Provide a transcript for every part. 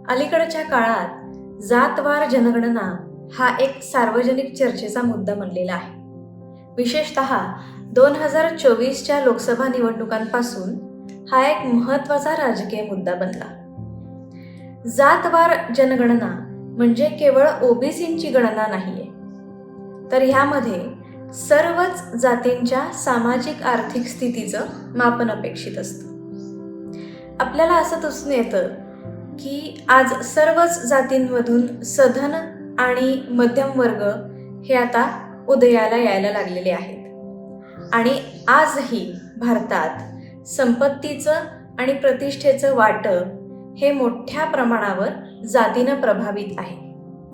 अलीकडच्या काळात जातवार जनगणना हा एक सार्वजनिक चर्चेचा मुद्दा बनलेला आहे. विशेषतः 2024च्या लोकसभा निवडणुकांपासून हा एक महत्त्वाचा राजकीय मुद्दा बनला. जातवार जनगणना म्हणजे केवळ ओबीसींची गणना नाहीये, तर ह्यामध्ये सर्वच जातींच्या सामाजिक आर्थिक स्थितीचं मापन अपेक्षित असतं. आपल्याला असं दिसून येतं की आज सर्वच जातींमधून सधन आणि मध्यम वर्ग हे आता उदयाला यायला लागलेले आहेत आणि आजही भारतात संपत्तीचं आणि प्रतिष्ठेचं वाटप हे मोठ्या प्रमाणावर जातीनं प्रभावित आहे.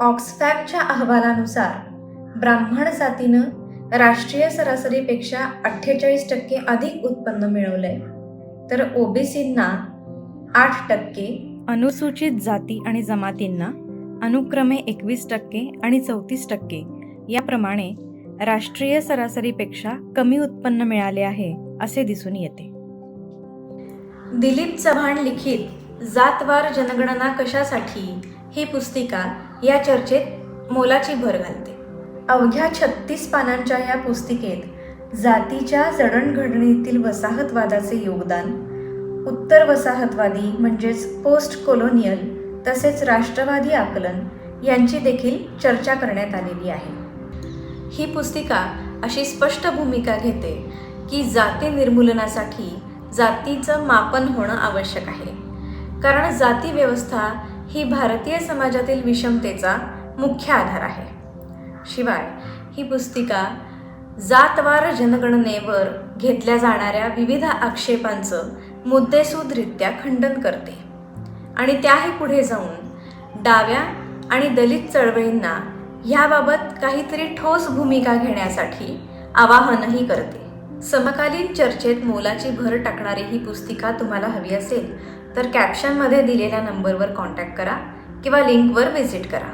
ऑक्सफॅमच्या अहवालानुसार ब्राह्मण जातीनं राष्ट्रीय सरासरीपेक्षा 48% अधिक उत्पन्न मिळवलंय, तर ओबीसींना 8%, अनुसूचित जाती आणि जमातींना अनुक्रमे 21% आणि 34% याप्रमाणे राष्ट्रीय सरासरीपेक्षा कमी उत्पन्न मिळाले आहे असे दिसून येते. दिलीप चव्हाण लिखित जातवार जनगणना कशासाठी ही पुस्तिका या चर्चेत मोलाची भर घालते. अवघ्या 36 पानांच्या या पुस्तिकेत जातीच्या जडणघडणीतील वसाहतवादाचे योगदान, उत्तर वसाहतवादी म्हणजेच पोस्ट कोलोनियल तसेच राष्ट्रवादी आकलन यांची देखील चर्चा करण्यात आलेली आहे. ही पुस्तिका अशी स्पष्ट भूमिका घेते की जाती निर्मूलनासाठी जातीचं मापन होणं आवश्यक आहे, कारण जाती व्यवस्था ही भारतीय समाजातील विषमतेचा मुख्य आधार आहे. शिवाय ही पुस्तिका जातवार जनगणनेवर घेतल्या जाणाऱ्या विविध आक्षेपांचं मुद्देसूदरित्या खंडन करते आणि त्याही पुढे जाऊन डाव्या आणि दलित चळवळींना ह्याबाबत काहीतरी ठोस भूमिका घेण्यासाठी आवाहनही करते. समकालीन चर्चेत मोलाची भर टाकणारी ही पुस्तिका तुम्हाला हवी असेल तर कॅप्शनमध्ये दिलेल्या नंबरवर कॉन्टॅक्ट करा किंवा लिंकवर व्हिजिट करा.